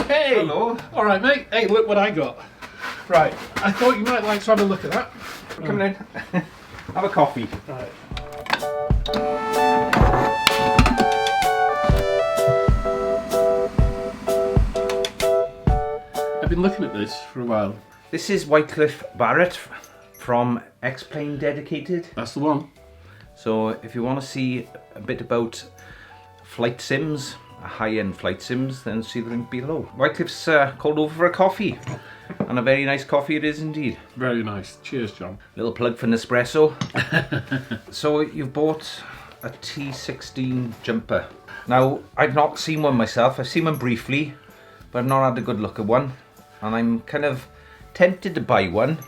Hey! Hello. Alright mate, hey look what I got. Right, I thought you might like to have a look at that. Come in. Have a coffee. Right. I've been looking at this for a while. This is Wycliffe Barrett from X-Plane Dedicated. That's the one. So if you want to see a bit about flight sims, high-end flight sims, then see the link below. Wycliffe's called over for a coffee, and a very nice coffee it is indeed. Very nice. Cheers, John. Little plug for Nespresso. So you've bought a T16 Jumper. Now, I've not seen one myself. I've seen one briefly, but I've not had a good look at one. And I'm kind of tempted to buy one.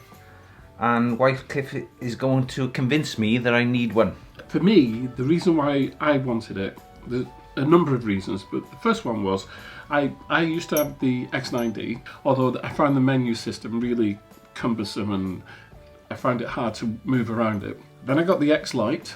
And Wycliffe is going to convince me that I need one. For me, the reason why I wanted it, there's a number of reasons, but the first one was I used to have the X9D, although I found the menu system really cumbersome and I found it hard to move around it. Then I got the X-Lite,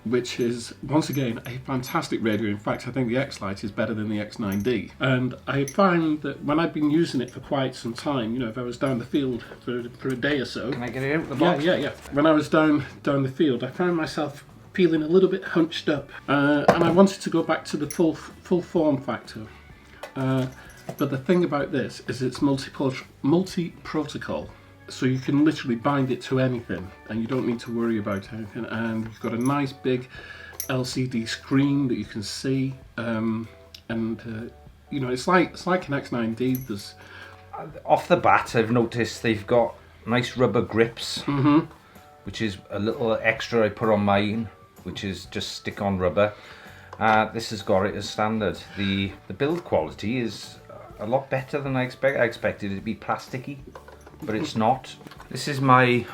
which is once again a fantastic radio. In fact, I think the X-Lite is better than the X9D. And I found that when I've been using it for quite some time, you know, if I was down the field for a day or so. Can I get it out of the box? Yeah. When I was down the field, I found myself feeling a little bit hunched up, and I wanted to go back to the full form factor. But the thing about this is it's multi-protocol. So you can literally bind it to anything and you don't need to worry about anything, and you've got a nice big LCD screen that you can see, you know, it's like an X9D. There's off the bat I've noticed they've got nice rubber grips, which is a little extra I put on mine, which is just stick on rubber. This has got it as standard. The build quality is a lot better than I expected. I expected it to be plasticky, but it's not. This is my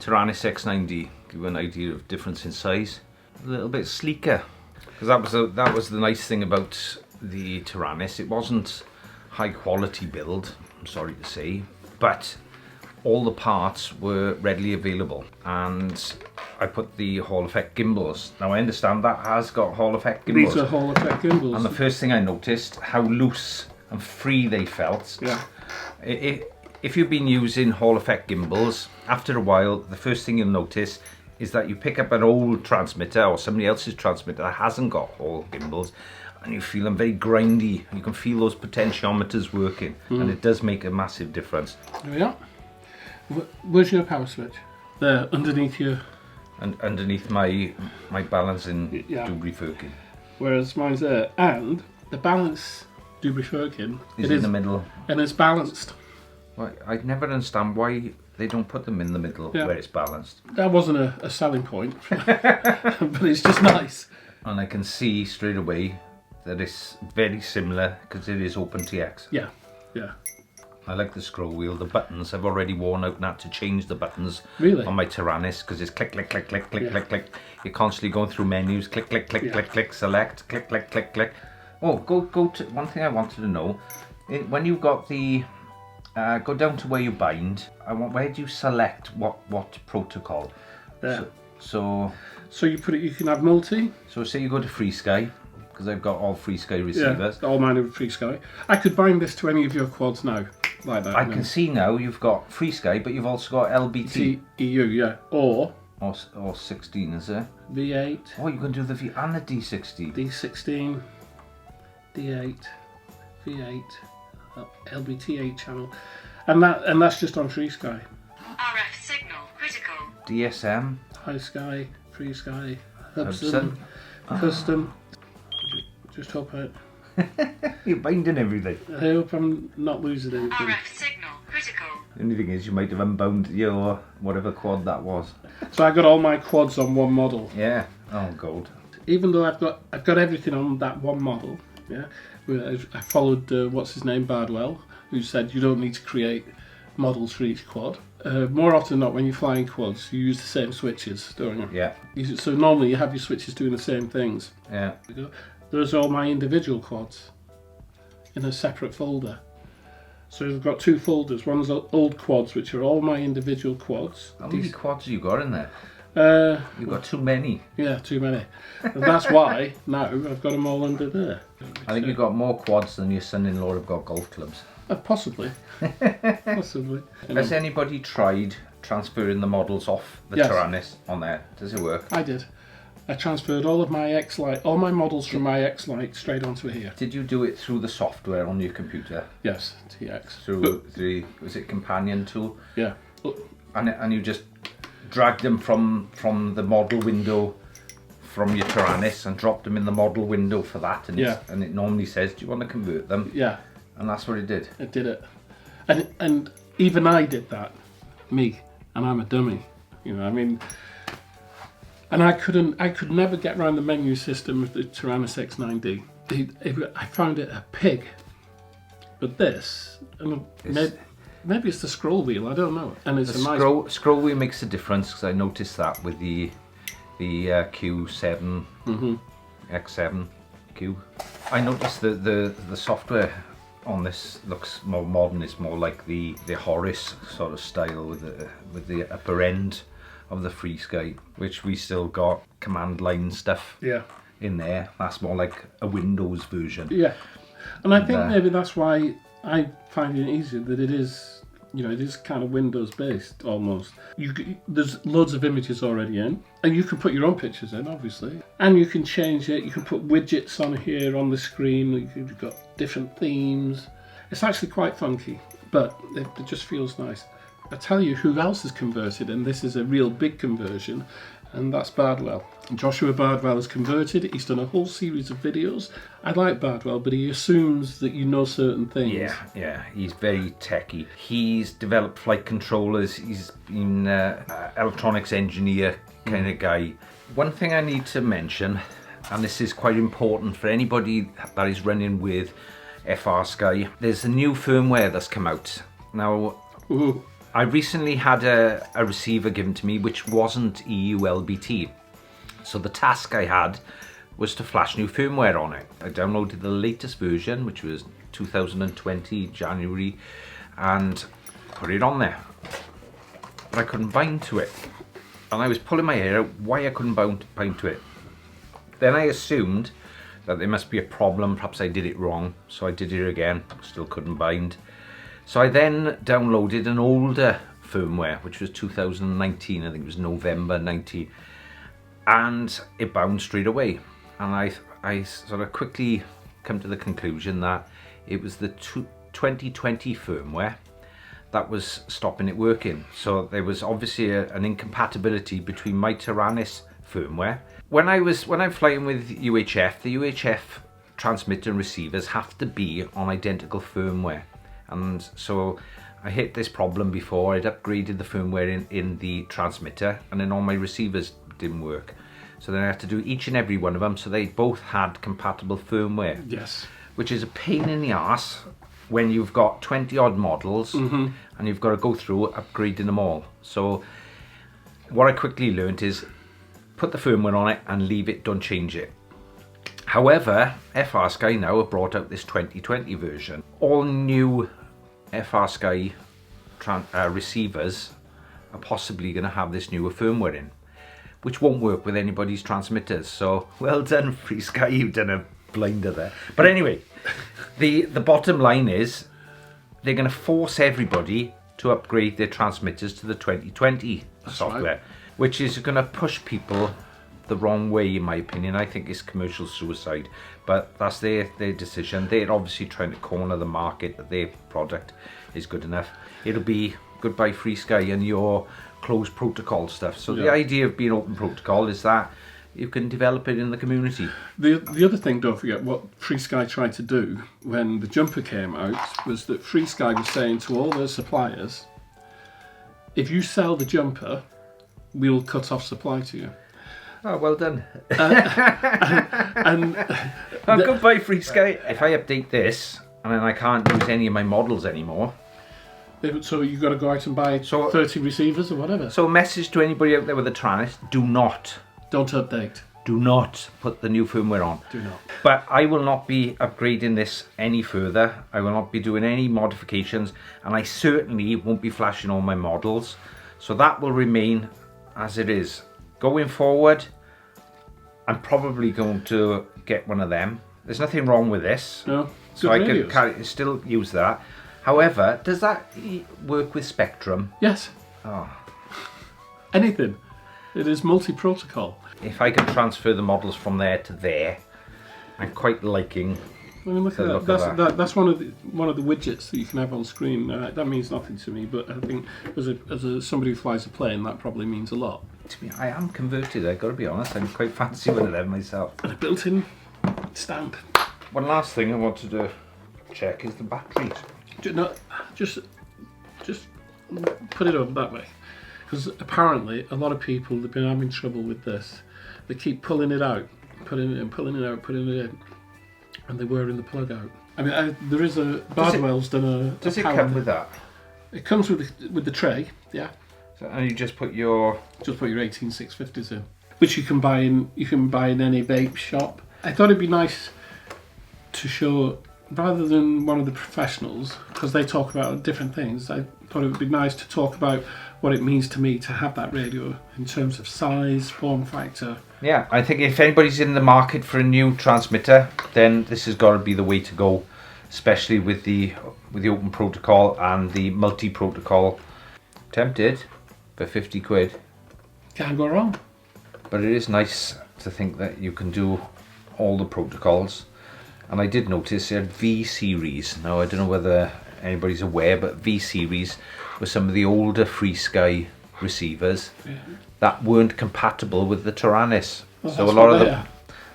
Taranis X9D. Give you an idea of difference in size. A little bit sleeker, because that was the nice thing about the Taranis. It wasn't high quality build, I'm sorry to say, but all the parts were readily available, and I put the Hall Effect gimbals. Now I understand that has got Hall Effect gimbals. These are Hall Effect gimbals. And the first thing I noticed, how loose and free they felt. Yeah. If you've been using Hall Effect gimbals, after a while, the first thing you'll notice is that you pick up an old transmitter or somebody else's transmitter that hasn't got Hall gimbals, and you feel them very grindy. You can feel those potentiometers working, and it does make a massive difference. There we are. Where's your power switch? There, underneath your... And underneath my balancing Yeah. Dubry Firkin. Whereas mine's there, and the balance Dubry Firkin Is in the middle. and it's balanced. Well, I never understand why they don't put them in the middle where it's balanced. That wasn't a selling point, but it's just nice. And I can see straight away that it's very similar because it is OpenTX. Yeah. I like the scroll wheel. The buttons, I've already worn out now to change the buttons Really? on my Taranis, because it's click, click, click, click, click, click, click. You're constantly going through menus, click, click, click, click, click, select, click, click, click, click. Oh, go to one thing I wanted to know. When you've got the go down to where you bind. Where do you select what protocol? There. So you put it. You can have multi. So say you go to FreeSky, because I've got all FreeSky receivers. Yeah, all mine are FreeSky. I could bind this to any of your quads now, like that. I can see now you've got FreeSky, but you've also got LBT. EU, yeah, or 16, is there? V8. Oh, you can do the V and the D16. D16, D8, V8, LBT8 channel, and that's just on FreeSky. RF signal critical. DSM. High Sky, FreeSky, Hubson, Custom. Just hope You're binding everything. I hope I'm not losing anything. RF signal critical. The only thing is you might have unbound your whatever quad that was. So I got all my quads on one model. Yeah. Oh, gold. Even though I've got everything on that one model. Yeah. I followed what's his name, Bardwell, who said you don't need to create models for each quad. More often than not, when you're flying quads, you use the same switches, don't you? Yeah. So normally you have your switches doing the same things. Yeah. Those are all my individual quads in a separate folder. So I've got two folders. One's old quads, which are all my individual quads. How many quads have you got in there? You've got too many. Yeah, too many. And that's why now I've got them all under there. I think you've got more quads than your son-in-law have got golf clubs. Possibly. Possibly. Has anybody tried transferring the models off the Yes. Tyrannus on there? Does it work? I did. I transferred all of my X-Lite, all my models from my X-Lite straight onto here. Did you do it through the software on your computer? Yes, TX. Through was it companion tool? Yeah. And you just dragged them from the model window from your Tyrannus and dropped them in the model window for that, and and it normally says, do you want to convert them? Yeah. And that's what it did. It did it. And even I did that. Me. And I'm a dummy. You know, I mean, and I could never get around the menu system with the Tyrannus X9D. I found it a pig. But this, and maybe it's the scroll wheel, I don't know. And it's Scroll wheel makes a difference, because I noticed that with the Q7, X7 Q. I noticed that the software on this looks more modern. It's more like the Horace sort of style with the upper end of the FreeSky, which we still got command line stuff in there. That's more like a Windows version. Yeah, and I think maybe that's why I find it easier, that it is, you know, it is kind of Windows based almost. There's loads of images already in, and you can put your own pictures in, obviously, and you can change it. You can put widgets on here on the screen. You've got different themes. It's actually quite funky, but it just feels nice. I tell you who else has converted, and this is a real big conversion, and that's Bardwell. Joshua Bardwell has converted. He's done a whole series of videos. I like Bardwell, but he assumes that you know certain things. Yeah, he's very techy. He's developed flight controllers. He's been an electronics engineer kind of guy. One thing I need to mention, and this is quite important for anybody that is running with FrSky, there's a new firmware that's come out. Now, I recently had a receiver given to me which wasn't EU LBT. So the task I had was to flash new firmware on it. I downloaded the latest version, which was 2020 January, and put it on there. But I couldn't bind to it. And I was pulling my hair out why I couldn't bind to it. Then I assumed that there must be a problem, perhaps I did it wrong. So I did it again, still couldn't bind. So I then downloaded an older firmware, which was 2019, I think it was November 19. And it bound straight away, and I sort of quickly come to the conclusion that it was the 2020 firmware that was stopping it working. So there was obviously an incompatibility between my Tyrannus firmware. When I'm flying with UHF, the UHF transmitter and receivers have to be on identical firmware, and so I hit this problem before. I'd upgraded the firmware in the transmitter, and then all my receivers didn't work. So then I had to do each and every one of them so they both had compatible firmware. Yes. Which is a pain in the ass when you've got 20 odd models and you've got to go through upgrading them all. So what I quickly learned is put the firmware on it and leave it, don't change it. However, FrSky now have brought out this 2020 version. All new FrSky receivers are possibly going to have this newer firmware in, which won't work with anybody's transmitters. So well done, FreeSky, you've done a blinder there. But anyway, the bottom line is they're going to force everybody to upgrade their transmitters to the 2020 software, which is going to push people the wrong way, in my opinion. I think it's commercial suicide, but that's their decision. They're obviously trying to corner the market that their product is good enough. It'll be goodbye FreeSky and your closed protocol stuff. So the idea of being open protocol is that you can develop it in the community. The other thing, don't forget, what FreeSky tried to do when the Jumper came out was that FreeSky was saying to all their suppliers, if you sell the Jumper, we'll cut off supply to you. Oh, well done. And goodbye FreeSky. If I update this and then I can't use any of my models anymore, so you've got to go out and buy 30 receivers or whatever. So a message to anybody out there with a Tyrannus, don't update. Do not put the new firmware on. Do not. But I will not be upgrading this any further. I will not be doing any modifications, and I certainly won't be flashing all my models. So that will remain as it is. Going forward, I'm probably going to get one of them. There's nothing wrong with this. No. So I can still use that. However, does that work with Spectrum? Yes. Oh. Anything. It is multi-protocol. If I can transfer the models from there to there, I'm quite liking. I mean, look at that. That's one of the widgets that you can have on screen. That means nothing to me, but I think as somebody who flies a plane, that probably means a lot. To me, I am converted. I've got to be honest. I'm quite fancy one of them myself. And a built-in stamp. One last thing I wanted to check is the batteries. Just put it over that way, because apparently a lot of people have been having trouble with this. They keep pulling it out, putting it in, pulling it out, putting it in, and they're wearing the plug out. I mean, there is a Bardwell's done a. Does it come with that? It comes with the tray, yeah. So, and you just put your 18650s in, which you can buy in any vape shop. I thought it'd be nice to show, rather than one of the professionals, because they talk about different things. I thought it would be nice to talk about what it means to me to have that radio in terms of size, form factor. Yeah, I think if anybody's in the market for a new transmitter, then this has got to be the way to go, especially with the open protocol and the multi-protocol. Tempted for 50 quid. Can't go wrong. But it is nice to think that you can do all the protocols. And I did notice they had V series. Now I don't know whether anybody's aware, but V series were some of the older Free Sky receivers that weren't compatible with the Taranis. Well,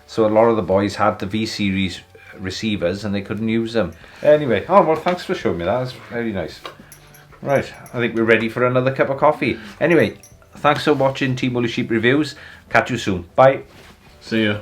so a lot of the boys had the V series receivers and they couldn't use them. Anyway, oh well, thanks for showing me that. That's very nice. Right, I think we're ready for another cup of coffee. Anyway, thanks for watching Team Woolly Sheep Reviews. Catch you soon. Bye. See ya.